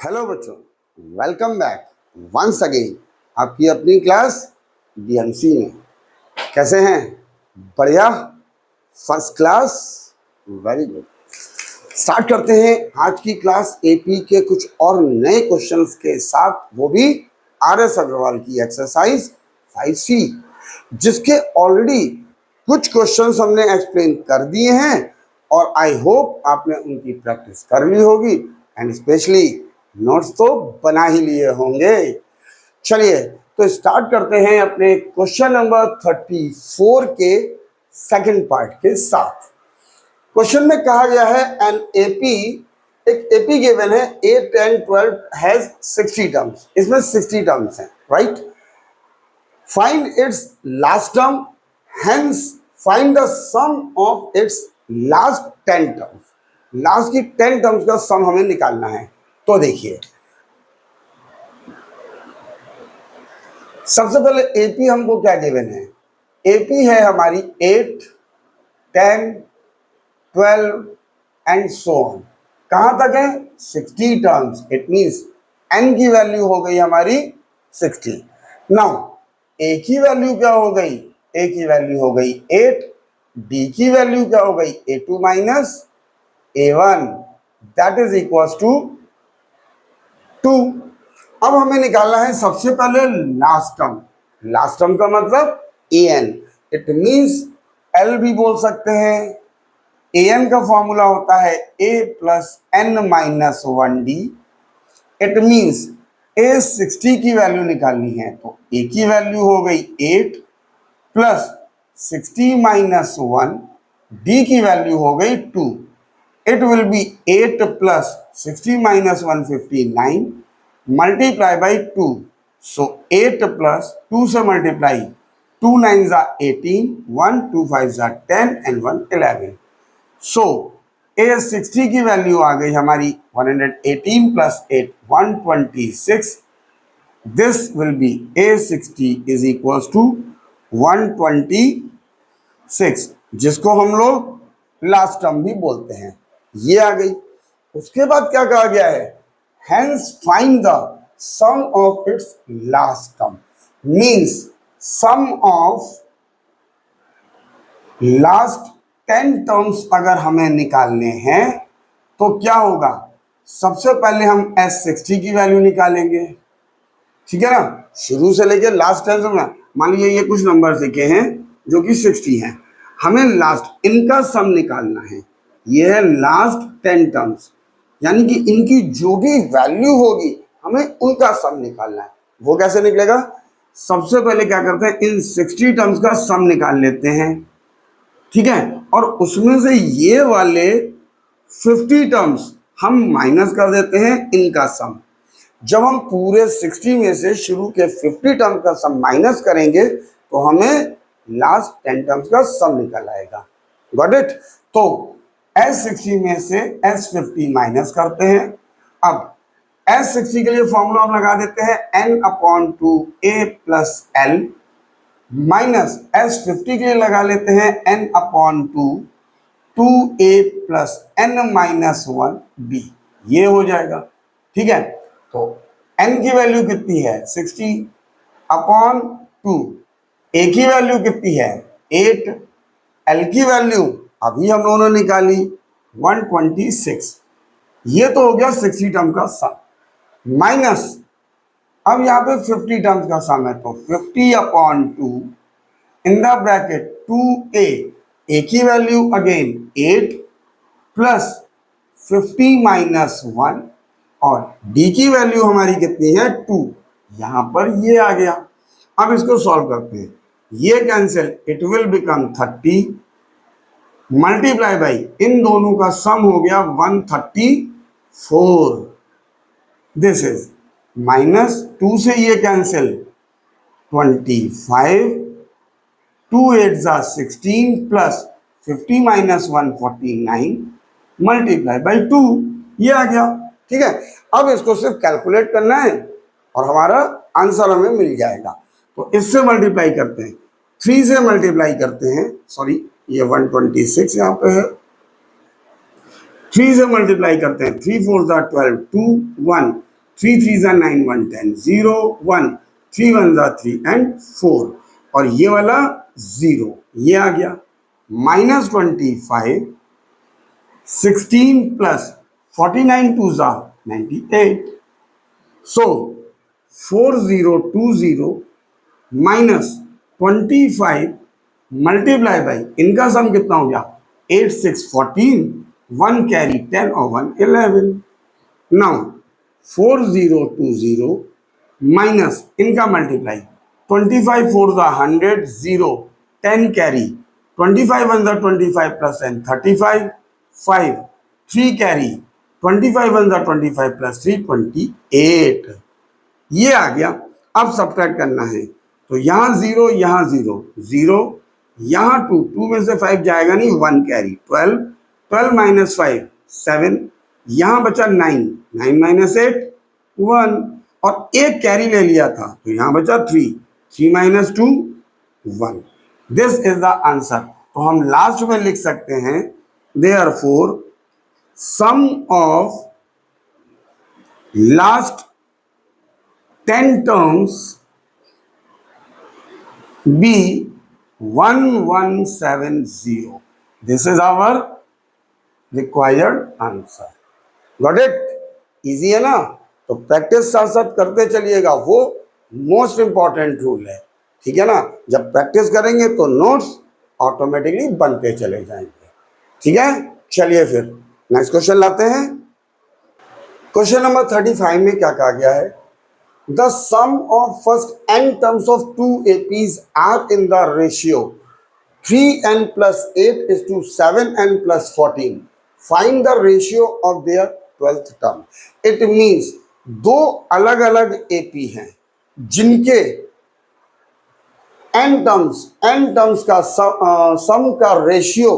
Hello बच्चों, welcome back once again आपकी अपनी क्लास डीएमसी में। कैसे हैं? बढ़िया, first class, very good. Start करते हैं आज की क्लास एपी के कुछ और नए क्वेश्चंस के साथ, वो भी आर.एस. अग्रवाल की एक्सरसाइज 5C, जिसके ऑलरेडी कुछ क्वेश्चंस हमने एक्सप्लेन कर दिए हैं और आई होप आपने उनकी प्रैक्टिस कर ली होगी एंड स्पेशली नोट्स तो बना ही लिए होंगे। चलिए तो स्टार्ट करते हैं अपने क्वेश्चन नंबर 34 के सेकंड पार्ट के साथ। क्वेश्चन में कहा गया है एन एपी, एक एपी गिवन है 8, 10, 12 हैज 60 टर्म्स। इसमें 60 टर्म्स हैं, right? Find its last term, hence find the sum of its last 10 terms. Last की 10 टर्म्स का सम हमें निकालना है। तो देखिए, सबसे पहले एपी हमको क्या गिवन है? एपी है हमारी 8, 10, 12 एंड सो ऑन। कहां तक है? 60 टर्म्स। इट मींस एन की वैल्यू हो गई हमारी 60। नाउ ए की वैल्यू क्या हो गई? ए की वैल्यू हो गई 8। डी की वैल्यू क्या हो गई? A2 minus A1, that is equal to 2। अब हमें निकालना है सबसे पहले लास्ट टर्म। लास्ट टर्म का मतलब an। इट मींस l भी बोल सकते हैं। an का फॉर्मूला होता है a plus n minus 1d। It means a 60 की वैल्यू निकालनी है तो a की वैल्यू हो गई 8 प्लस 60 माइनस 1, d की वैल्यू हो गई 2। It will B 8 plus 60 minus 159 multiply by 2. So 8 plus 2 से multiply, 2 9s are 18, 1 2 5s are 10 and 1 11. So a 60 की वैल्यू आ गई हमारी 118 plus 8 126. This will be a 60 is equals to 126, जिसको हम लोग लास्ट टर्म भी बोलते हैं। ये आ गई। उसके बाद क्या कहा गया है? Hence find the sum of its last term, means sum of last 10 terms अगर हमें निकालने हैं तो क्या होगा? सबसे पहले हम S60 की वैल्यू निकालेंगे, ठीक है ना? शुरू से लेके लास्ट 10 तक। मान लीजिए ये कुछ नंबर लिखे हैं जो कि 60 हैं, हमें लास्ट इनका सम निकालना है। ये है लास्ट 10 टर्म्स, यानी कि इनकी जो भी वैल्यू होगी हमें उनका सम निकालना है। वो कैसे निकलेगा? सबसे पहले क्या करते हैं, इन 60 टर्म्स का सम निकाल लेते हैं, ठीक है? और उसमें से ये वाले 50 टर्म्स हम माइनस कर देते हैं इनका सम। जब हम पूरे 60 में से शुरू के 50 टर्म का सम माइनस करेंगे तो हमें लास्ट 10 टर्म्स का सम निकल आएगा। Got it? तो S60 में से S50 माइनस करते हैं। अब S60 के लिए फॉर्मूला हम लगा देते हैं n/2 a plus l, minus S50 के लिए लगा लेते हैं n/2 2a plus n minus 1 b। ये हो जाएगा, ठीक है? तो n की वैल्यू कितनी है? 60/2। a की वैल्यू कितनी है? 8। l की वैल्यू अभी हम लोगों ने निकाली 126। ये तो हो गया 60 टर्म का सम, माइनस अब यहाँ पे 50 टर्म्स का सम है तो 50/2 in the bracket 2a, a की वैल्यू अगेन 8 प्लस 50 माइनस 1 और d की वैल्यू हमारी कितनी है? 2। यहां पर ये आ गया। अब इसको सॉल्व करते हैं। ये cancel, it will become 30 multiply by इन दोनों का सम हो गया 134। दिस इज माइनस 2 से ये cancel 25, 2 8s are 16 plus 50 minus 149 multiply by 2। ये आ गया, ठीक है? अब इसको सिर्फ कैलकुलेट करना है और हमारा आंसर हमें मिल जाएगा। तो इससे मल्टीप्लाई करते हैं, 3 से मल्टीप्लाई करते हैं, सॉरी ये 126 यहाँ पे है। 3 से मल्टीप्लाई करते हैं, 3 4 12 2 1 3 3 ज़ा 9 1 10 0 1 3 1 ज़ा 3 एंड 4 और ये वाला 0 ये आ गया -25 16 प्लस 49 2 ज़ा 98 सो 4020 -25 मल्टीप्लाई बाई इनका सम कितना हो गया 8 6 14 1 कैरी 10 और 1 11 नाउ 4020 माइनस इनका मल्टीप्लाई 25 4 ज़ा 100 0 10 कैरी 25 1 ज़ा 25 प्लस 10 35 5 3 कैरी 25 1 ज़ा 25 प्लस 3 28 ये आ गया। अब सब्ट्रैक्ट करना है तो यहाँ 0 यहाँ 0 0 यहाँ 2 2 में से 5 जाएगा नहीं 1 कैरी 12 12 माइनस 5 7 यहाँ बचा 9 9 माइनस 8 1 और एक कैरी ले लिया था तो यहाँ बचा 3 3 minus 2 1 this is the answer. तो हम लास्ट में लिख सकते हैं therefore sum of last 10 terms be 1170. This is our required answer. Got it? Easy है ना? तो प्रैक्टिस साथ साथ करते चलिएगा, वो मोस्ट इंपॉर्टेंट रूल है। ठीक है ना? जब प्रैक्टिस करेंगे तो नोट्स ऑटोमेटिकली बनते चले जाएंगे। ठीक है, चलिए फिर नेक्स्ट क्वेश्चन लाते हैं। क्वेश्चन नंबर 35 में क्या कहा गया है? The sum of first n terms of two APs are in the ratio 3n plus 8 is to 7n plus 14. Find the ratio of their 12th term. It means दो अलग अलग AP हैं जिनके n terms का सम का ratio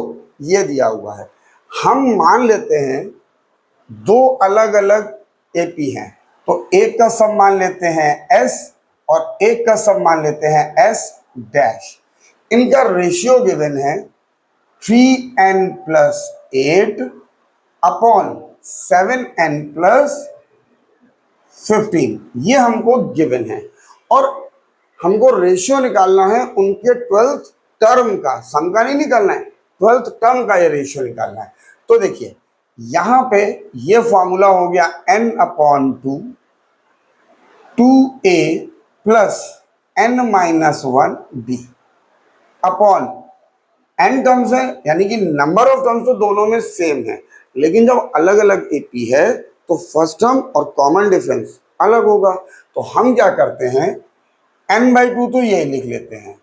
ये दिया हुआ है। हम मान लेते हैं दो अलग अलग AP हैं तो एक का सम मान लेते हैं S और एक का सम मान लेते हैं S डैश। इनका रेशियो गिवन है 3n plus 8 upon 7n plus 15। ये हमको गिवन है और हमको रेशियो निकालना है उनके 12th टर्म का, सम का नहीं निकालना है, 12th टर्म का ये रेशियो निकालना है। तो देखिए यहां पे ये फॉर्मूला हो गया n upon 2 2a plus n minus 1 b upon n terms है, यानी कि नंबर ऑफ टर्म्स तो दोनों में सेम है, लेकिन जब अलग अलग एपी है तो फर्स्ट टर्म और कॉमन डिफरेंस अलग होगा। तो हम क्या करते हैं n/2 तो यही लिख लेते हैं,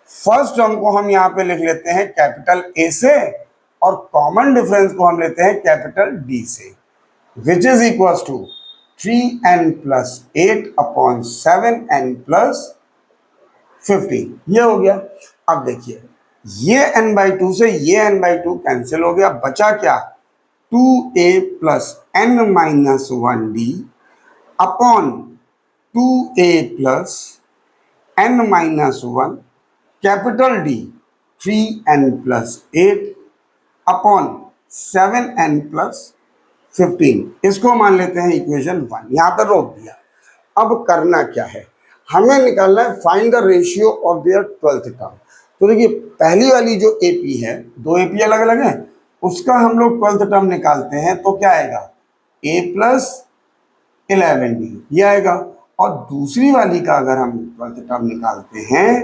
फर्स्ट टर्म को हम यहाँ पे लिख लेते हैं कैपिटल A से और कॉमन डिफरेंस को हम लेते हैं कैपिटल D से, which is equals to 3n plus 8 upon 7n plus 15। ये हो गया। अब देखिए ये n/2 से ये n/2 कैंसिल हो गया, बचा क्या 2a plus n minus 1d upon 2a plus n minus 1 capital D 3n plus 8 upon 7n plus 15। इसको मान लेते हैं इक्वेशन 1, यहां पर रोक दिया। अब करना क्या है, हमें निकालना है find the ratio of their 12th term. तो देखिए पहली वाली जो एपी है, दो एपी अलग अलग है, उसका हम लोग 12th टर्म निकालते हैं तो क्या आएगा a प्लस 11d ये आएगा, और दूसरी वाली का अगर हम 12th टर्म निकालते हैं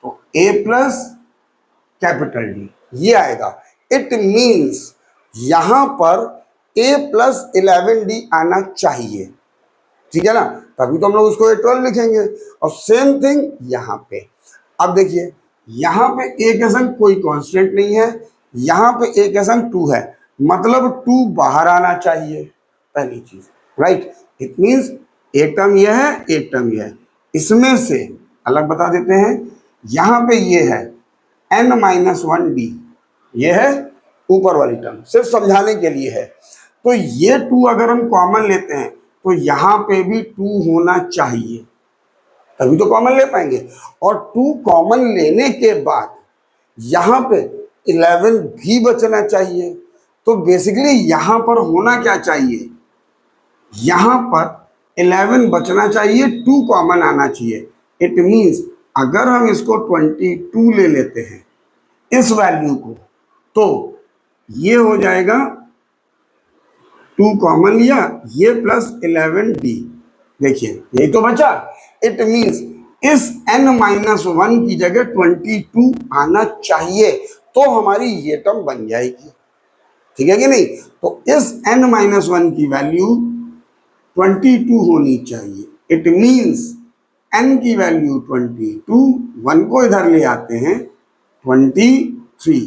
तो a प्लस कैपिटल D ये आएगा। इट मीन्स यहां पर a प्लस 11d आना चाहिए, ठीक है ना, तभी तो हम लोग उसको a12 लिखेंगे। और सेम थिंग यहाँ पे। अब देखिए यहाँ पे a के संग कोई कांस्टेंट नहीं है, यहाँ पे a के संग 2 है, मतलब 2 बाहर आना चाहिए पहली चीज, राइट। इट मीन्स एक टर्म ये है, एक टर्म ये है, इसमें से अलग बता देते हैं। यहाँ पे ये है n माइनस 1d, ये है ऊपर वाली टर्म, सिर्फ समझाने के लिए है। तो ये 2 अगर हम कॉमन लेते हैं तो यहाँ पे भी 2 होना चाहिए, तभी तो कॉमन ले पाएंगे। और 2 कॉमन लेने के बाद यहाँ पे 11 भी बचना चाहिए। तो बेसिकली यहाँ पर होना क्या चाहिए, यहाँ पर 11 बचना चाहिए, 2 कॉमन आना चाहिए। इट मीन्स अगर हम इसको 22 ले लेते हैं इस वैल्यू को, तो ये हो जाएगा 2 कॉमन लिया, ये प्लस 11d, देखिए यही तो बचा। इट मीन्स इस n-1 की जगह 22 आना चाहिए, तो हमारी ये टर्म बन जाएगी, ठीक है कि नहीं। तो इस n-1 की वैल्यू 22 होनी चाहिए। इट मीन्स n की वैल्यू 22, 1 को इधर ले आते हैं 23,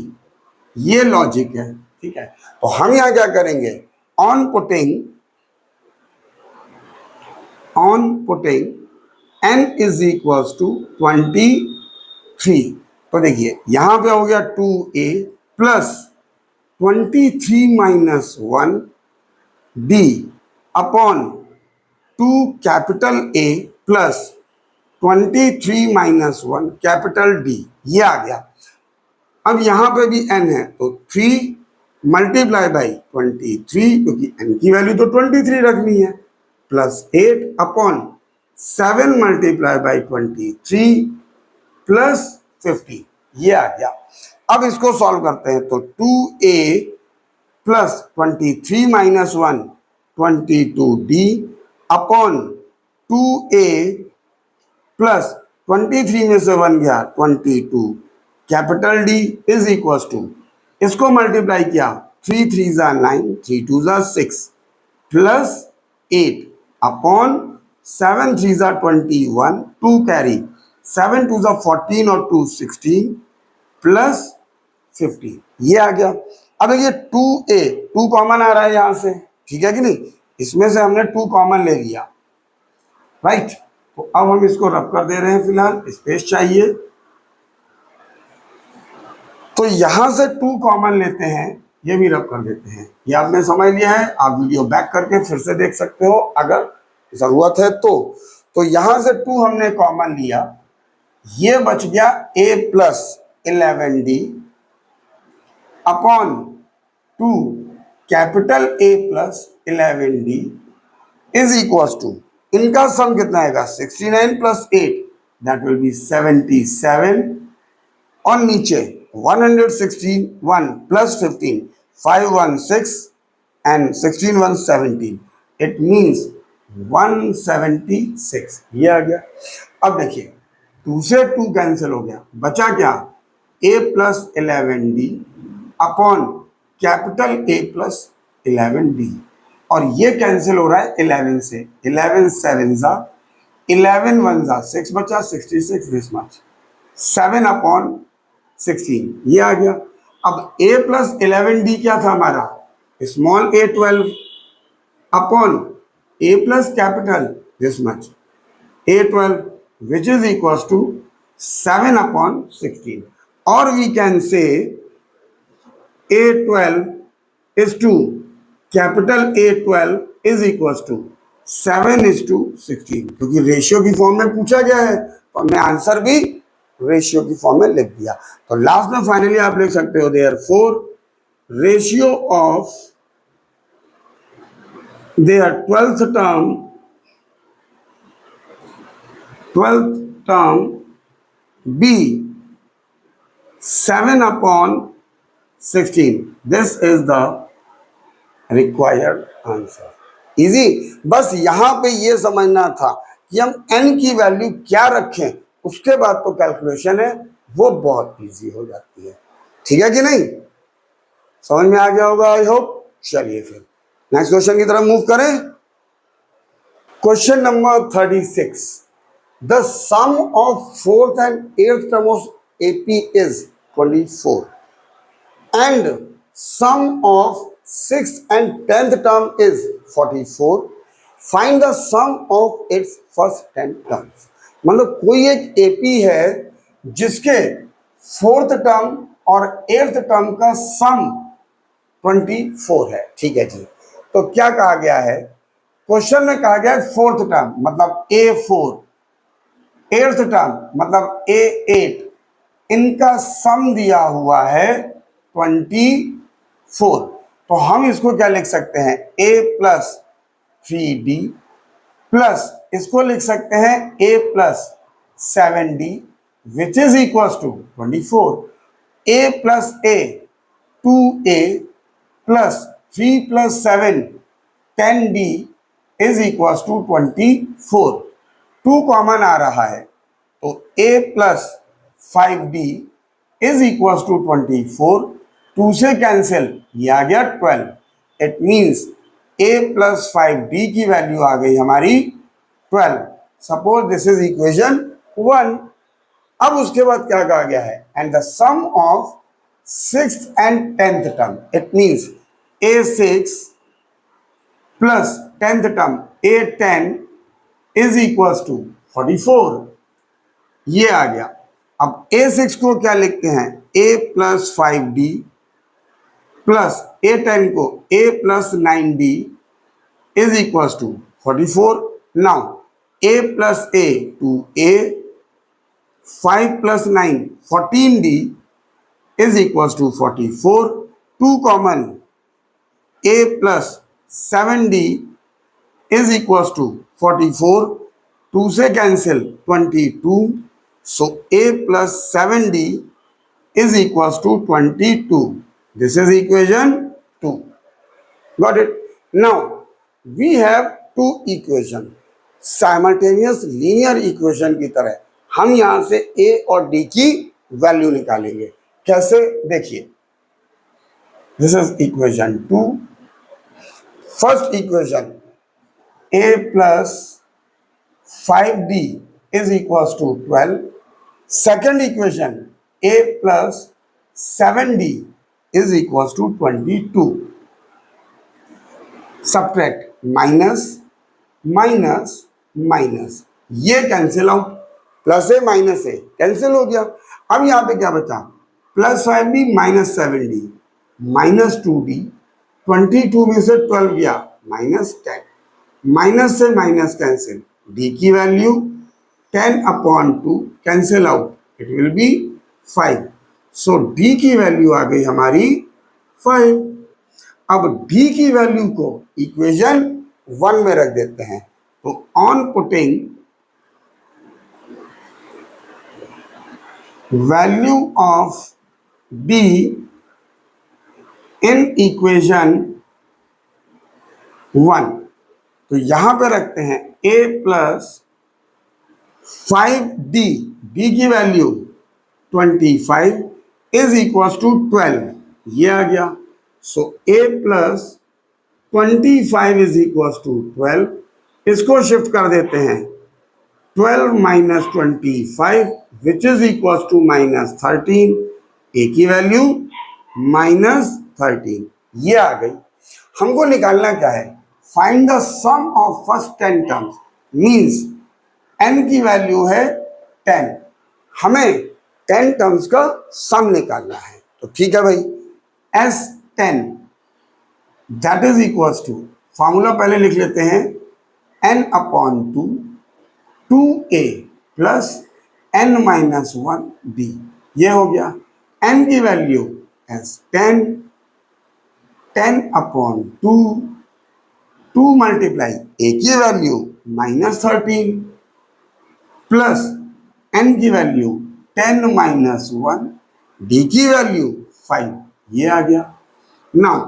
ये लॉजिक है, ठीक है। तो हम यहां क्या करेंगे, on putting n is equals to 23, तो देखिए यहां पे हो गया 2a plus 23 minus 1d upon 2 capital A plus 23 minus 1 capital D, ये आ गया। अब यहां पे भी n है तो 3 मल्टीप्लाई बाई 23, क्योंकि n की वैल्यू तो 23 रखनी है, plus 8 upon 7 multiply by 23 plus 50, ये आ गया। अब इसको सॉल्व करते हैं तो 2a plus 23 minus 1 22d upon 2a plus 23 में से 1 गया 22 capital D is equal to, इसको मल्टीप्लाई किया 3 3 जा 9, 3 2 जा 6 प्लस 8 अपॉन 7 3 जा 21, 2 कैरी 7 2 जा 14 और 2 16 प्लस 50, ये आ गया। अब ये 2a 2 कॉमन आ रहा है यहां से, ठीक है कि नहीं, इसमें से हमने 2 कॉमन ले लिया, राइट। तो अब हम इसको रब कर दे रहे हैं, फिलहाल स्पेस चाहिए, तो यहां से 2 कॉमन लेते हैं, ये भी रब कर देते हैं। ये आपने समझ लिया है, आप वीडियो बैक करके फिर से देख सकते हो अगर जरूरत है तो यहां से 2 हमने कॉमन लिया, ये बच गया a plus 11d upon 2 capital A plus 11d is equal to, इनका सम कितना आएगा 69 प्लस 8 दैट विल बी 77, और नीचे 116 1 प्लस 15 516 एंड 16 1 17, इट मीन्स 176, ये आ गया। अब देखिए 2 से 2 कैंसिल हो गया, बचा क्या a plus 11d upon capital A plus 11d, और ये कैंसिल हो रहा है 11 से, 11 7 जा 11 1 जा 6 बचा 66 दिस मच, 7 अपॉन 16, ये आ गया। अब a प्लस 11d क्या था हमारा, small a 12 upon a plus capital this much a 12 which is equal to 7 upon 16, और we can say a 12 is to capital A 12 is equal to 7:16, क्योंकि ratio की फॉर्म में पूछा गया है तो हमने आंसर भी रेशियो की फॉर्म में लिख दिया। तो लास्ट में फाइनली आप लिख सकते हो therefore ratio of their 12th term be 7/16, this is the required answer। Easy, बस यहां पे ये समझना था कि हम n की वैल्यू क्या रखें, उसके बाद तो कैलकुलेशन है वो बहुत इजी हो जाती है, ठीक है कि नहीं, समझ में आ गया होगा आई होप। चलिए फिर नेक्स्ट क्वेश्चन की तरफ मूव करें। Question number 36, the sum of 4th and 8th term of AP is 24 and sum of 6th and 10th term is 44, find the sum of its first 10 terms। मतलब कोई एक AP है जिसके 4th term और 8th term का सम 24 है, ठीक है जी। तो क्या कहा गया है, क्वेश्चन में कहा गया है 4th टर्म मतलब A4, 8th टर्म मतलब A8, इनका सम दिया हुआ है 24। तो हम इसको क्या लिख सकते हैं, a प्लस 3d प्लस इसको लिख सकते हैं a plus 7d which is equal to 24. a plus a 2a plus 3 plus 7 10d is equal to 24. 2 common आ रहा है तो a plus 5d is equal to 24. 2 से कैंसिल, ये आ गया 12. It means a plus 5d की वैल्यू आ गई हमारी 12. Suppose this is equation 1. अब उसके बाद क्या कहा गया है, and the sum of 6th and 10th term, it means a6 plus 10th term a10 is equal to 44. ये आ गया. अब a6 को क्या लिखते हैं, a plus 5d plus a10 को a plus 9d is equal to 44. Now a plus a 2a 5 plus 9 14d is equal to 44. 2 common, a plus 7d is equal to 44. 2 से cancel 22. So a plus 7d is equals to 22. This is equation 2. Got it? Now we have two equation, simultaneous linear equation की तरह हम यहां से a और d की value निकालेंगे. कैसे, देखिए. This is equation 2. First equation, a plus 5d is equals to 12. Second equation, a plus 7d is equals to 22. Subtract, minus minus minus, ये कैंसिल आउट. प्लस ए माइनस ए कैंसिल हो गया. अब यहां पे क्या बचा, plus 5d minus 7d minus 2d. 22 में से 12 गया, माइनस 10. माइनस से माइनस कैंसिल, d की value 10/2 cancel out, it will B 5. So d की वैल्यू आ गई हमारी 5. अब d की वैल्यू को इक्वेशन 1 में रख देते हैं. तो on putting value of d in equation 1, तो यहां पे रखते हैं a प्लस 5d, d की वैल्यू 25 इज इक्वल टू 12. ये आ गया. So a plus 25 is equal to 12. इसको शिफ्ट कर देते हैं. 12 minus 25 which is equal to minus 13. a की वैल्यू माइनस 13. ये आ गई. हमको निकालना क्या है, find the sum of first 10 terms. Means n की वैल्यू है 10, हमें 10 टर्म्स का सम निकालना है. तो ठीक है भाई, S10 that is equal to, formula पहले लिख लेते हैं, n/2 2a plus n minus 1d. ये हो गया. n की वैल्यू S10 10/2 2 मल्टीप्लाई a की वैल्यू माइनस 13 प्लस n की वैल्यू 10 माइनस 1, d की वैल्यू 5. ये आ गया. नाउ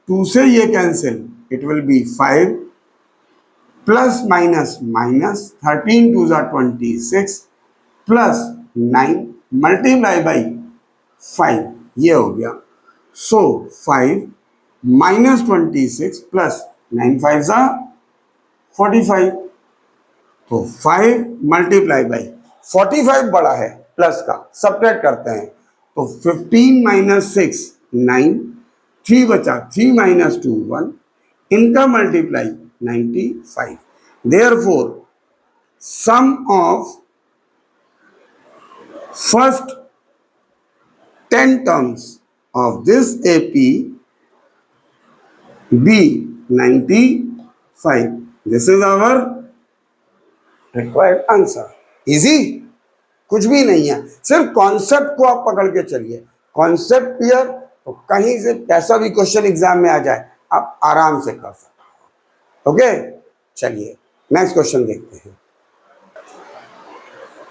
2 से ये cancel, it will B 5 plus minus minus 13 2 ज़ा 26 प्लस 9 मल्टीप्लाई बाई 5. ये हो गया. सो 5 माइनस 26 प्लस 9 5 ज़ा 45. तो 5 मल्टीप्लाई बाई 45 बड़ा है प्लस का, सब्ट्रैक्ट करते हैं. तो 15 माइनस 6 9, 3 बचा, 3 माइनस 2 1, इनका multiply 95. Therefore sum of first 10 terms of this AP be 95. This is our required answer. Easy, कुछ भी नहीं है, सिर्फ कॉन्सेप्ट को आप पकड़ के चलिए. कॉन्सेप्ट क्लियर, तो कहीं से कैसा भी क्वेश्चन एग्जाम में आ जाए आप आराम से कर सकते हो. ओके, चलिए नेक्स्ट क्वेश्चन देखते हैं।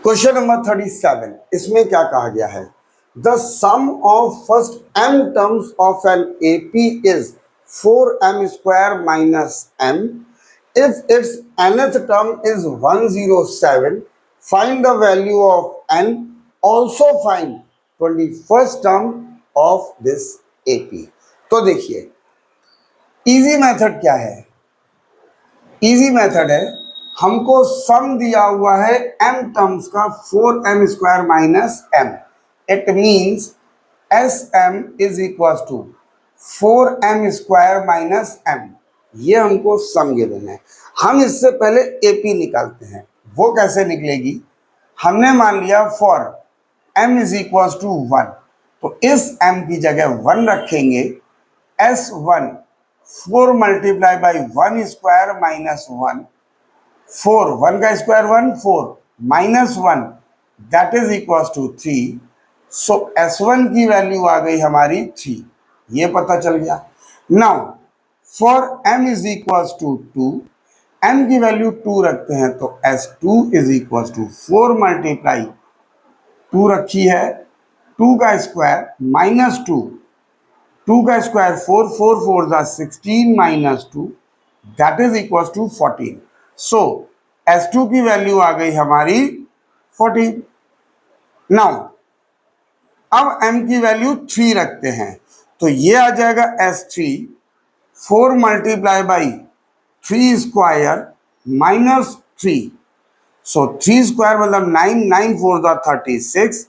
क्वेश्चन नंबर 37, इसमें क्या कहा गया है? The sum of first m terms of an AP is 4m square minus m. If its nth term is 107, find the value of n. Also find 21st term of this AP. तो देखिए, easy method क्या है? Easy method है, हमको सम दिया हुआ है m terms का 4m square minus m. It means Sm is equal to 4m square minus m. ये हमको सम गिवन है. हम इससे पहले AP निकालते हैं. वो कैसे निकलेगी? हमने मान लिया for m is equal to 1, तो इस m की जगह 1 रखेंगे. S1 4 multiply by 1 square minus 1. 4, 1 का square 1, 4 minus 1 that is equal to 3. So S1 की वैल्यू आ गई हमारी 3. ये पता चल गया. Now for m is equal to 2, m की वैल्यू 2 रखते हैं, तो S2 is equal to 4 multiply 2 रखी है, 2 का स्क्वायर माइनस 2, 2 का स्क्वायर 4, 4 4 जा 16 minus 2 that is equal to 14. So S2 की वैल्यू आ गई हमारी 14. नाउ अब m की वैल्यू 3 रखते हैं, तो ये आ जाएगा S3 4 multiply by 3 square minus 3. So 3 square मतलब 9, 9 4 जा 36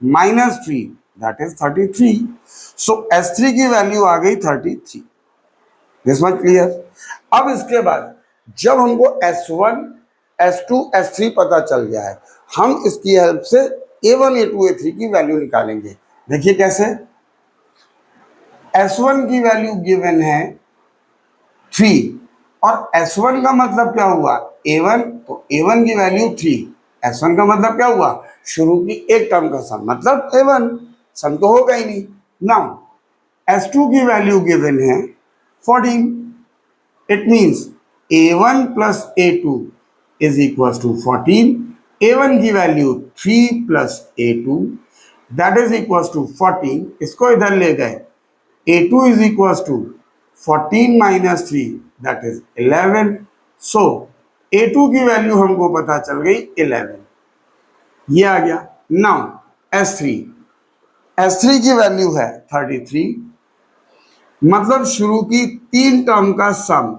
minus 3 that is 33. So S3 की वैल्यू आ गई 33. This much clear. अब इसके बाद जब हमको S1, S2, S3 पता चल गया है, हम इसकी हेल्प से A1, A2, A3 की वैल्यू निकालेंगे. देखिए कैसे. S1 की वैल्यू गिवन है 3, और S1 का मतलब क्या हुआ? A1, तो A1 की वैल्यू 3. S1 का मतलब क्या हुआ? शुरू की एक टर्म का सम, मतलब A1. सम तो होगा ही नहीं. नाउ S2 की वैल्यू गिवन है 14. It means A1 plus A2 is equal to 14. A1 की value 3 plus A2 that is equal to 14. इसको इधर ले गए, A2 is equal to 14 minus 3 that is 11. So A2 की वैल्यू हमको पता चल गई 11. ये आ गया. नाउ S3 की वैल्यू है 33, मतलब शुरू की 3 टर्म का sum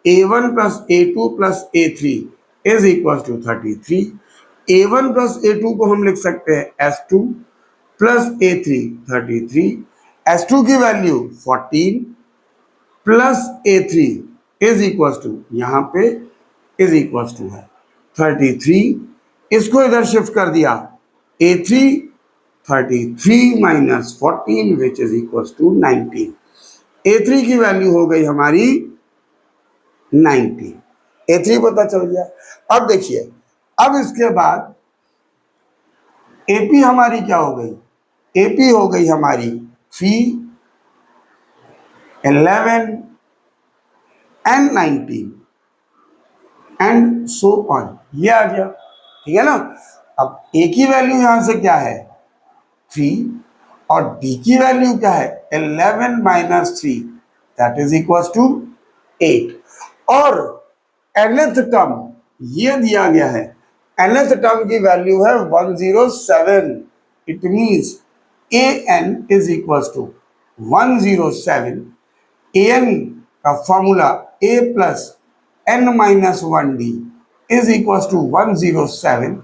A1 plus A2 plus A3 is equal to 33. A1 plus A2 को हम लिख सकते हैं S2 प्लस A3 33. S2 की value 14 plus A3 is equal to, यहाँ पे इज इक्वल टू है 33. इसको इधर शिफ्ट कर दिया, A3 33 minus 14 which is equal to 19. A3 की वैल्यू हो गई हमारी 90. A3 पता चल गया. अब देखिए, अब इसके बाद AP हमारी क्या हो गई? AP हो गई हमारी 3, 11 एंड 19 एंड सो ऑन. ये आ गया. ठीक है ना. अब A की वैल्यू यहां से क्या है? 3, और D की वैल्यू क्या है? 11 minus 3 that is equal to 8. और nth टर्म ये दिया गया है, nth टर्म की वैल्यू है 107. It means an is equal to 107. an का formula a plus n minus 1d is equal to 107.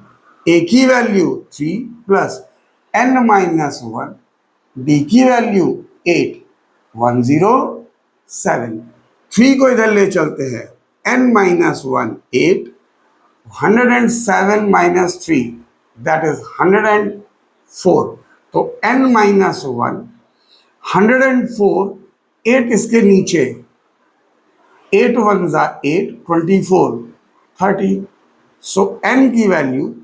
a की value 3 plus n minus 1, d की वैल्यू 8, 107. 3 को इधर ले चलते हैं, n minus 1 8, 107 minus 3 that is 104. तो n माइनस 1 104, 8 इसके नीचे, 8 1 जा 8, 24 30. सो n की वैल्यू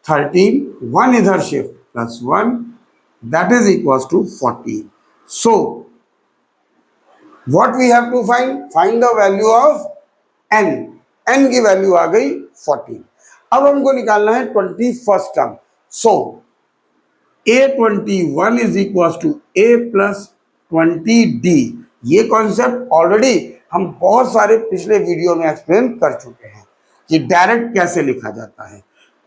13, 1 इधर shift plus 1 that is equal to 14. So what we have to find the value of n. n की वैल्यू आ गई 14। अब हमको निकालना है 21st term. So A21 is equal to A plus 20D। ये कॉन्सेप्ट ऑलरेडी हम बहुत सारे पिछले वीडियो में एक्सप्लेन कर चुके हैं कि डायरेक्ट कैसे लिखा जाता है।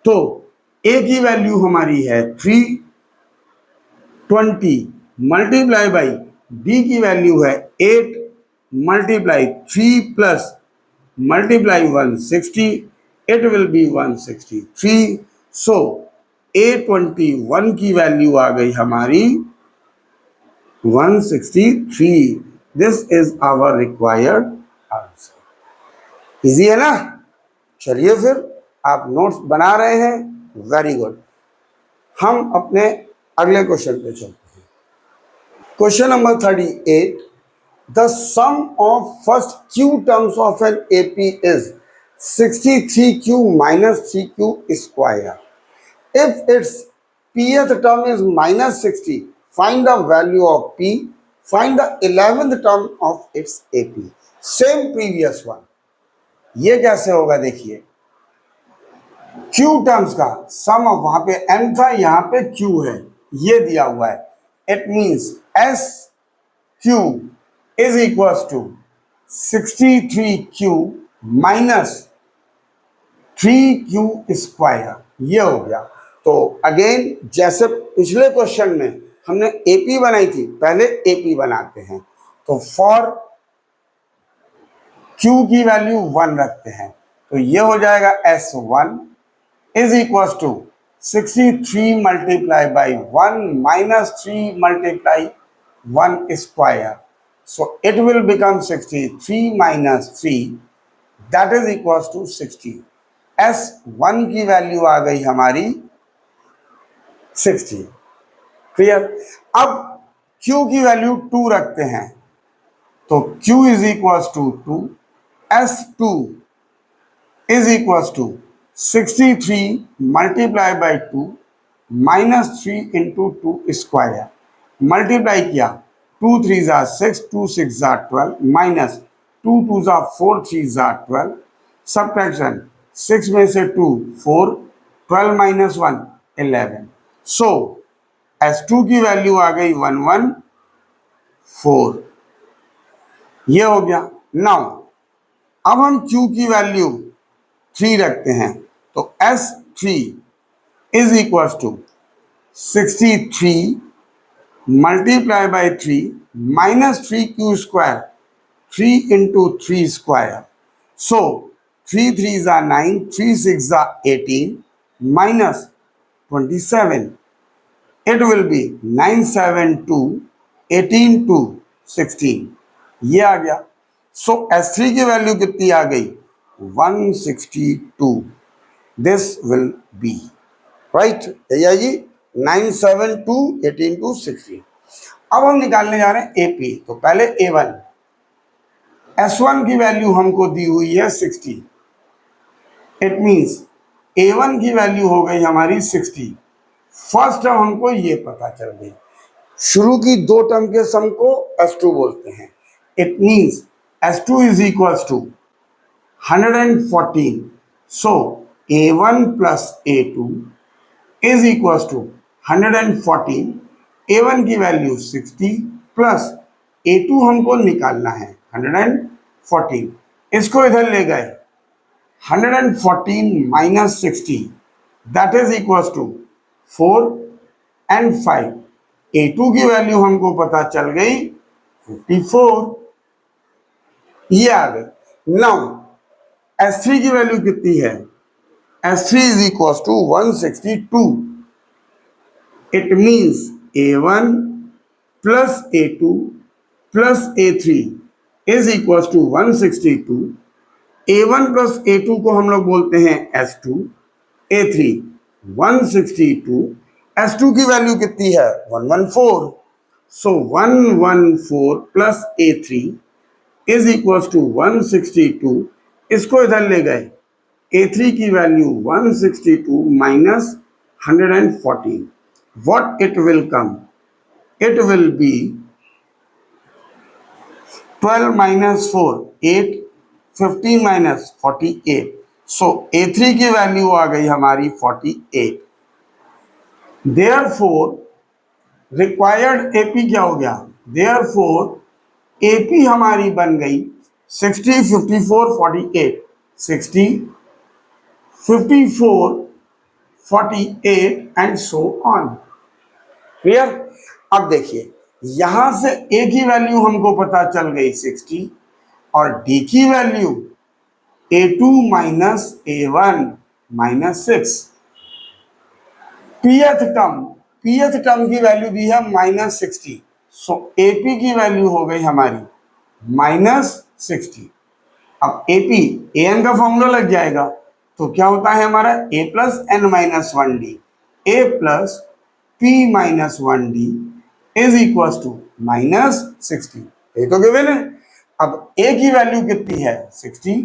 तो A की वैल्यू हमारी है 320 मल्टीप्लाई बाई D की वैल्यू है 8 multiply 3 plus multiply 160, it will be 163. So A21 की वैल्यू आ गई हमारी 163. This is our required answer. Easy है ना? चलिए फिर आप नोट्स बना रहे हैं, वेरी गुड। हम अपने अगले क्वेश्चन पे चलते हैं। Question number 38, the sum of first q terms of an AP is 63q minus 3q square. If its pth term is minus 60, find the value of p, find the 11th term of its AP. Same previous one. ये कैसे होगा देखिए, q terms का सम of, वहां पे n था, यहां पे q है, ये दिया हुआ है। It means s q is equals to 63q minus 3q square, ये हो गया। तो अगेन जैसे पिछले क्वेश्चन में हमने एपी बनाई थी, पहले एपी बनाते हैं। तो फॉर q की वैल्यू 1 रखते हैं, तो ये हो जाएगा s1 is equal to 63 multiply by 1 minus 3 multiply 1 square. So it will become 63 minus 3, that is equals to 60. S1 की वैल्यू आ गई हमारी 60। क्लियर? अब Q की वैल्यू 2 रखते हैं, तो Q is equals to 2, S2 is equals to 63 multiply by 2 minus 3 into 2 square, multiply किया, 2 3 ज़ा 6, 2 6 ज़ा 12, माइनस 2 2 ज़ा 4, 3 ज़ा 12, सब्ट्रैक्शन 6 में से 2 4, 12 माइनस 1 11। सो S2 की वैल्यू आ गई 114, ये हो गया। नाउ अब हम Q की वैल्यू 3 रखते हैं, तो S3 is equal to 63 multiply by 3 minus 3q square, 3 into 3 square. So 3 3 ज़ा 9, 3 6 ज़ा 18 माइनस 27, इट विल बी 9 7 2 18 2 16, ये आ गया। सो S3 की वैल्यू कितनी आ गई? 162। दिस विल बी राइट, भैया जी 9 7 2 18 2 16। अब हम निकालने जा रहे हैं एपी। तो पहले A1, S1 की वैल्यू हमको दी हुई है 60, इट मींस A1 की वैल्यू हो गई हमारी 60। फर्स्ट टर्म हमको ये पता चल गई, शुरू की दो टर्म के सम को S2 बोलते हैं। It means S2 is equals to 114। So A1 plus A2 is equals to 114। A1 की वैल्यू 60 प्लस A2 हमको निकालना है 114, इसको इधर ले गए, 114 minus 60, that is equals to 4 and 5। A2 की वैल्यू हमको पता चल गई 54, ये आ गई। नाउ S3 की वैल्यू कितनी है? S3 is equals to 162. It means A1 plus A2 plus A3 is equals to 162. A1 plus A2 को हम लोग बोलते हैं S2, A3 162, S2 की वैल्यू कितनी है? 114। So 114 plus A3 is equals to 162, इसको इधर ले गए, A3 की value 162 minus 114, what it will come? It will be 12 minus 4 8, 50 minus 48, so A3 की वैल्यू आ गई हमारी 48। देयरफॉर रिक्वायर्ड AP क्या हो गया, देयरफॉर AP हमारी बन गई 60, 54, 48, 60, 54, 48 एंड सो ऑन। क्लियर। अब देखिए यहां से A की वैल्यू हमको पता चल गई 60 और D की value A2 minus A1 minus 6। पीएथ term की वैल्यू दी है माइनस 60, सो AP की वैल्यू हो गई हमारी माइनस 60। अब AP AN का फॉर्मूला लग जाएगा, तो क्या होता है हमारा A plus n minus 1D, A plus P minus 1D is equal to minus 60। ये तो गिवन है। अब A की वैल्यू कितनी है 60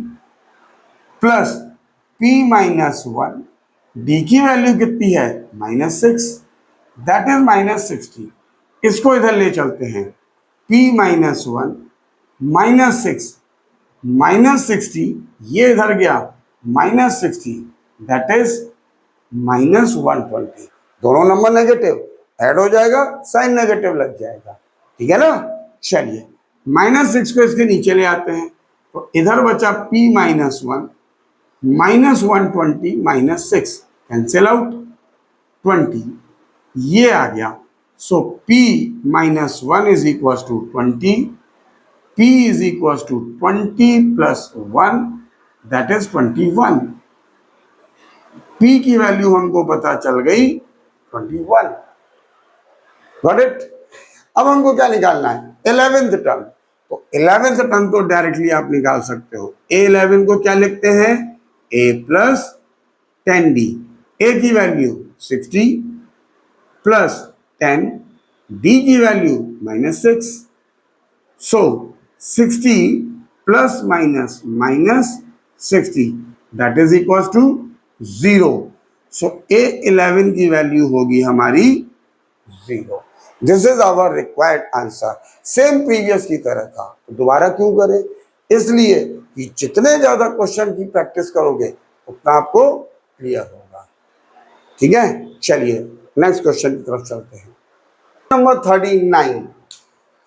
प्लस P माइनस 1, D की वैल्यू कितनी है माइनस 6, दैट इज माइनस 60। इसको इधर ले चलते हैं, P माइनस 1 माइनस 6 माइनस 60, ये इधर गया माइनस 60, दैट इज माइनस 120। दोनों नंबर नेगेटिव, ऐड हो जाएगा साइन नेगेटिव लग जाएगा, ठीक है ना। चलिए माइनस 6 को इसके नीचे ले आते हैं, तो इधर बचा P minus 1 minus 120 minus 6, cancel out 20, ये आ गया। सो P minus 1 is equal to 20, P is equal to 20 plus 1, that is 21। P की वैल्यू हमको पता चल गई 21। Got it. अब हमको क्या निकालना है 11th टर्म, तो 11th टर्म तो डायरेक्टली आप निकाल सकते हो। A11 को क्या लिखते हैं A प्लस 10D, A की वैल्यू 60 प्लस 10, D की value minus 6, so 60 plus minus minus 60, that is equal to 0। So A11 की वैल्यू होगी हमारी 0। This is our required answer. Same previous की तरह था, तो दोबारा क्यों करें, इसलिए कि जितने ज्यादा क्वेश्चन की प्रैक्टिस करोगे उतना आपको क्लियर होगा, ठीक है। चलिए नेक्स्ट क्वेश्चन की तरफ चलते हैं। Number 39,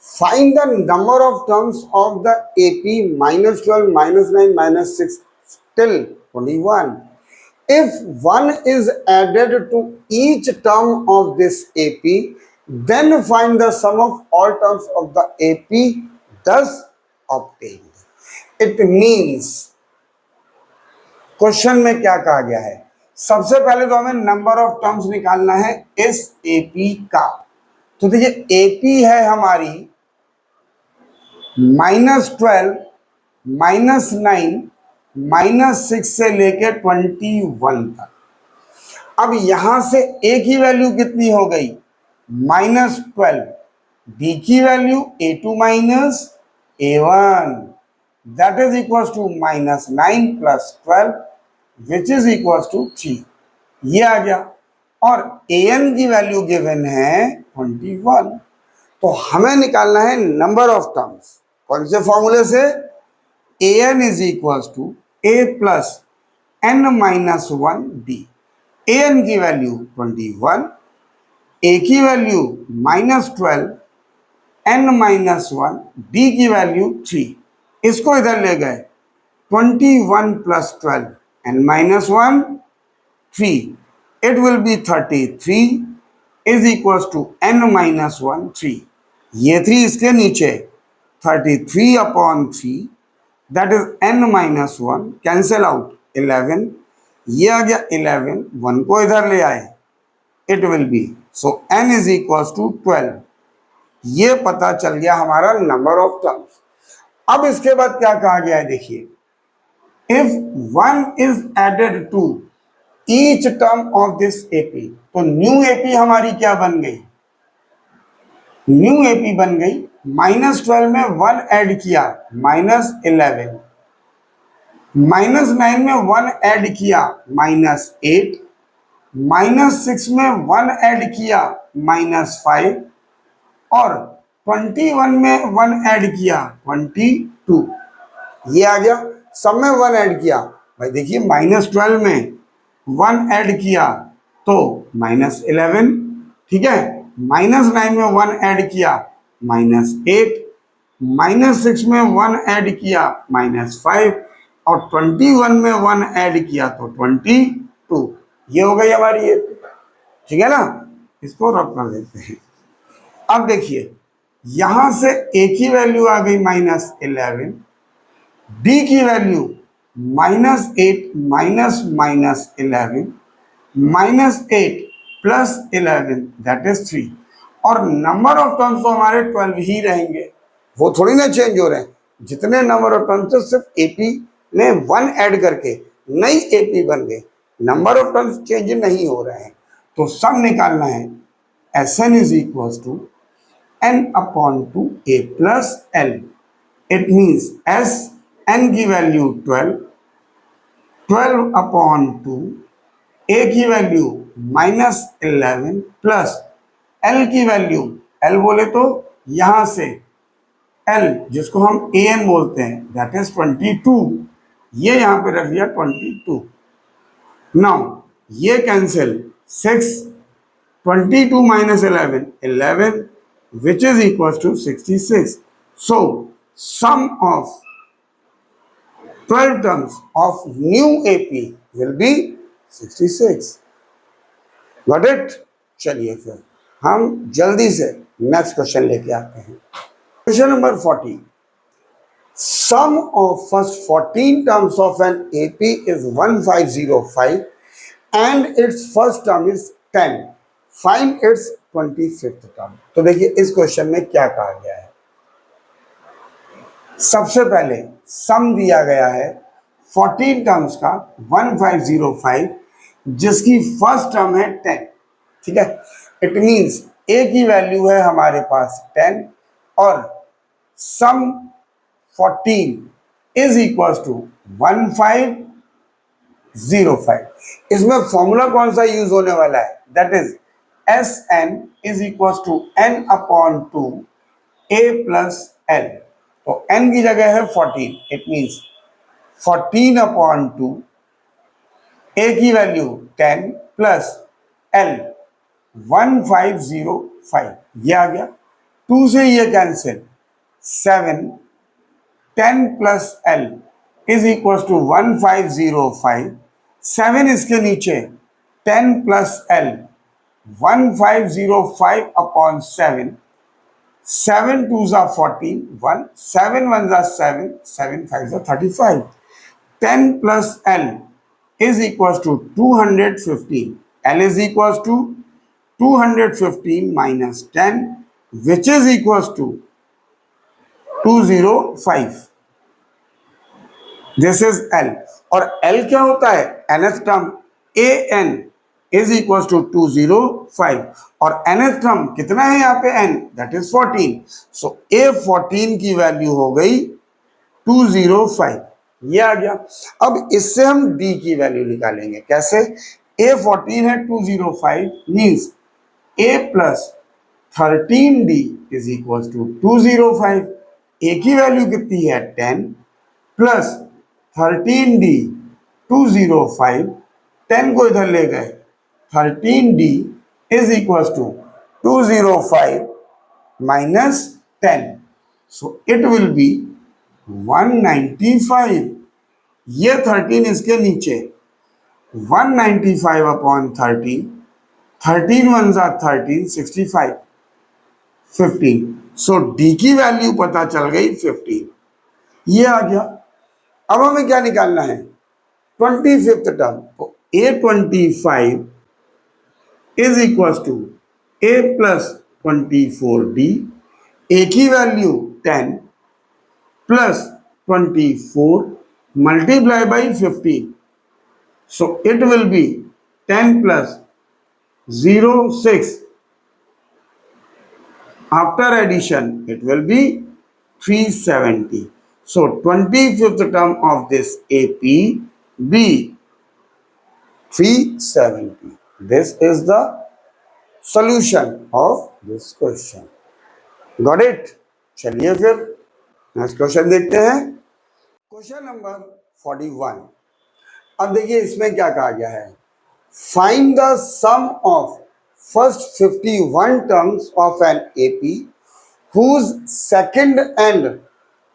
find the number of terms of the AP minus 12 minus 9 minus 6 till 21. If 1 is added to each term of this AP, then find the sum of all terms of the AP thus obtained. It means question में क्या कहा गया है, सबसे पहले तो हमें number of terms निकालना है इस AP का। तो देखिए AP है हमारी -12 -9 -6 से लेके 21 तक। अब यहां से A की वैल्यू कितनी हो गई -12, B की value A2 minus A1, that is equal to -9 plus 12 which is equal to 3, ये आ गया। और AN की वैल्यू गिवन है 21, तो हमें निकालना है नंबर ऑफ टर्म्स। कौन से फॉर्मूले से, AN is equal to A plus n minus 1D। AN की वैल्यू 21, A की वैल्यू -12, n माइनस 1, D की वैल्यू 3, इसको इधर ले गए 21 plus 12 n minus 1 3, it will be 33 is equals to n minus 1 3, ये 3 इसके नीचे 33 upon 3, that is n minus 1, cancel out 11, ये आ गया 11, 1 को इधर ले आए, it will be, so n is equal to 12, ये पता चल गया हमारा नंबर ऑफ टर्म्स। अब इसके बाद क्या कहा गया है देखिए, if 1 is added to each term of this AP, तो न्यू AP हमारी क्या बन गई, न्यू AP बन गई -12 में 1 ऐड किया -11, -9 में 1 ऐड किया -8, -6 में 1 ऐड किया -5 और 21 में 1 ऐड किया 22, ये आ गया। सब में 1 ऐड किया, भाई देखिए -12 में 1 ऐड किया तो -11, ठीक है। -9 में 1 ऐड किया -8, -6 में 1 ऐड किया -5, और 21 में 1 ऐड किया तो 22। ये हो गई हमारी ये, ठीक है ना। इसको रब कर देते हैं। अब देखिए यहां से ए की वैल्यू आ गई -11, डी की value -8 minus -11, -8 plus 11 that is 3, और नंबर ऑफ टर्म्स तो हमारे 12 ही रहेंगे, वो थोड़ी ना चेंज हो रहे हैं। जितने नंबर ऑफ टर्म्स है सिर्फ एपी में 1 ऐड करके नई एपी बन गए, नंबर ऑफ टर्म्स चेंज नहीं हो रहे हैं। तो सम निकालना है, S n is equal to n upon two a plus l। It means S n की वैल्यू 12, 12 अपॉन टू a की वैल्यू -11 प्लस l की वैल्यू, l बोले तो यहां से l जिसको हम an बोलते हैं दैट इज 22, ये यहां पे रख दिया 22। नाउ ये cancel, 6, 22 minus 11, 11, which is equals to 66. So, sum of 12 terms of new AP will be 66. Got it? चलिए फिर हम जल्दी से नेक्स्ट क्वेश्चन लेके आते हैं। Question number 40। Sum of first 14 terms of an AP is 1505 and its first term is 10. Find its 25th term। तो देखिए इस क्वेश्चन में क्या कहा गया है। सबसे पहले सम दिया गया है 14 टर्म्स का 1505, जिसकी फर्स्ट टर्म है 10, ठीक है। इट मींस ए की वैल्यू है हमारे पास 10 और सम 14 इज इक्वल टू 1505। इसमें फॉर्मूला कौन सा यूज होने वाला है, that is S n is equal to n upon two a plus l. तो n की जगह है 14, it means 14 upon two a की वैल्यू 10 प्लस l 1505, ये आ गया। 2 से ये cancel, 7, 10 plus l is equal to 1505। 7 इसके नीचे, 10 plus l 1505 upon 7, 7 2s are 14, 1, 7 1s are 7, 7 5s are 35। 10 plus L is equals to 215. L is equals to 215 minus 10, which is equals to 205। This is L। और L क्या होता है, nth term an is equal to 205, और nth term कितना है यहाँ पे n, that is 14। So a14 की वैल्यू हो गई 205, ये आ गया। अब इससे हम d की वैल्यू निकालेंगे, कैसे, a14 है 205, means a plus 13d is equal to 205। a की वैल्यू कितनी है 10 प्लस 13d 205, 10 को इधर ले गए, 13d is equals to 205 minus 10, so it will be 195। ये 13 इसके नीचे, 195 upon 13, 13 1s are 13, 65, 15। So d की वैल्यू पता चल गई 15, ये आ गया। अब हमें क्या निकालना है, 25th टर्म। तो a25 is equal to a plus 24d, a की value 10 plus 24 multiply by 15, so it will be 10 plus 06, after addition it will be 370। So 25th term of this AP बी 370। This is the solution of this question. Got it? चलिए फिर next question देखते हैं। Question number 41। अब देखिए इसमें क्या कहा गया है, find the sum of first 51 terms of an AP whose second and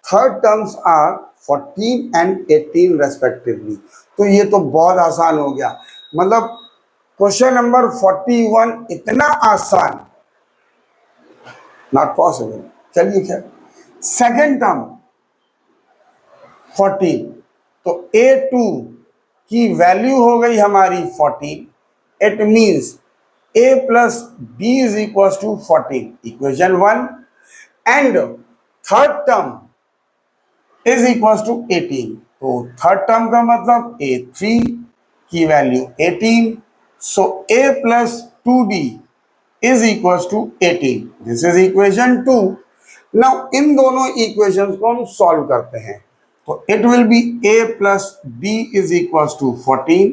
third terms are 14 and 18 respectively। तो ये तो बहुत आसान हो गया, मतलब क्वेश्चन नंबर 41 इतना आसान, नॉट पॉसिबल। चलिए क्या, सेकेंड टर्म 14, तो A2 की वैल्यू हो गई हमारी 14। It means A plus B is equal to 14, equation 1। And third term is equal to 18, तो थर्ड टर्म का मतलब A3 की value 18, so A plus 2B is equal to 18। This is equation 2। Now इन दोनों equations को हम solve करते हैं, तो it will be A plus B is equal to 14,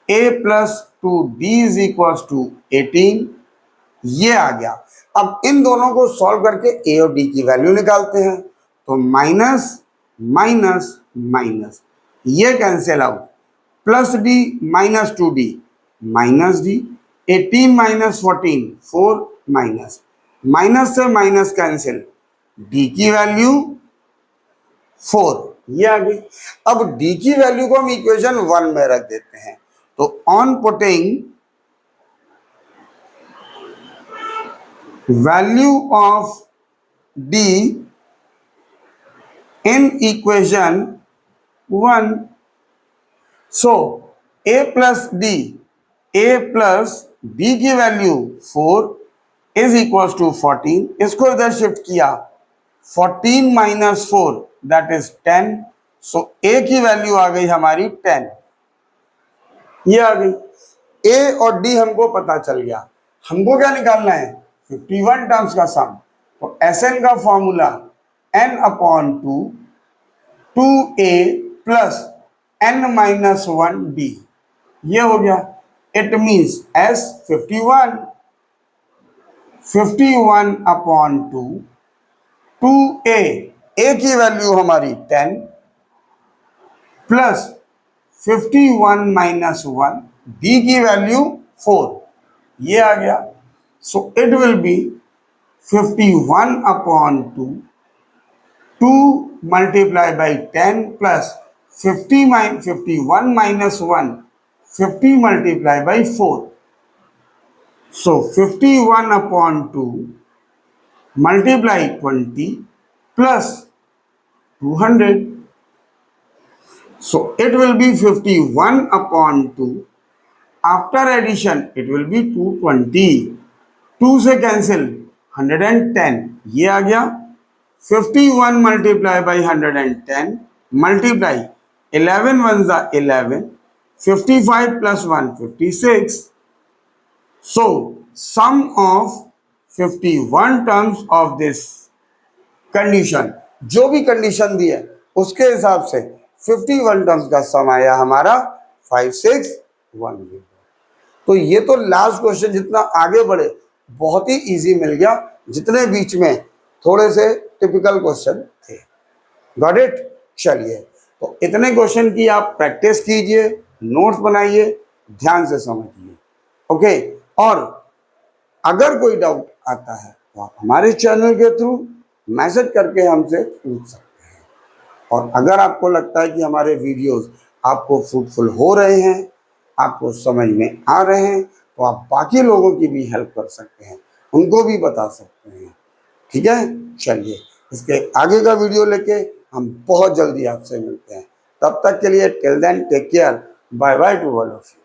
A plus 2B is equal to 18, ये आ गया। अब इन दोनों को सॉल्व करके A और D की वैल्यू निकालते हैं, तो माइनस माइनस माइनस ये cancel out, plus D minus 2D minus D, 18 minus 14 4, minus minus से माइनस कैंसिल, D की वैल्यू 4, ये आ गई। अब D की वैल्यू को हम इक्वेशन 1 में रख देते हैं, तो on putting value of D in equation 1, so A plus D, A plus B की वैल्यू 4 इज इक्वल टू 14, इसको इधर शिफ्ट किया, 14 minus 4 that is 10, so A की वैल्यू आ गई हमारी 10, ये आ गई। A और D हमको पता चल गया, हमको क्या निकालना है, 51 टर्म्स का सम। तो Sn का formula n upon 2 2a plus n minus 1d, ये हो गया। It means S 51 upon 2 2a, a की वैल्यू हमारी 10 प्लस 51 माइनस 1, b की वैल्यू 4, ये आ गया। So it will be 51 upon 2, 2 multiplied by 10 plus 51 minus 1, 50 multiplied by 4. So 51 upon 2 multiply 20 plus 200. So it will be 51 upon 2. After addition it will be 220. 2 से cancel 110, ये आ गया। 51 multiply by 110 multiply 11 one जा 11, 55 plus 1 56। So sum of 51 terms of this condition, जो भी condition दी है उसके हिसाब से 51 टर्म्स का सम आया हमारा 561। तो ये तो लास्ट क्वेश्चन जितना आगे बढ़े बहुत ही इजी मिल गया, जितने बीच में थोड़े से टिपिकल क्वेश्चन थे। Got it. चलिए, तो इतने क्वेश्चन की आप प्रैक्टिस कीजिए, नोट्स बनाइए, ध्यान से समझिए। ओके, और अगर कोई डाउट आता है तो आप हमारे चैनल के थ्रू मैसेज करके हमसे पूछ सकते हैं। और अगर आपको लगता है कि हमारे वीडियोस आपको फ्रूटफुल हो रहे हैं, आपको समझ में आ रहे हैं, तो आप बाकी लोगों की भी हेल्प कर सकते हैं, उनको भी बता सकते हैं। ठीक है, चलिए इसके आगे का वीडियो लेके हम बहुत जल्दी आपसे मिलते हैं। तब तक के लिए till then take care, bye bye to all of you.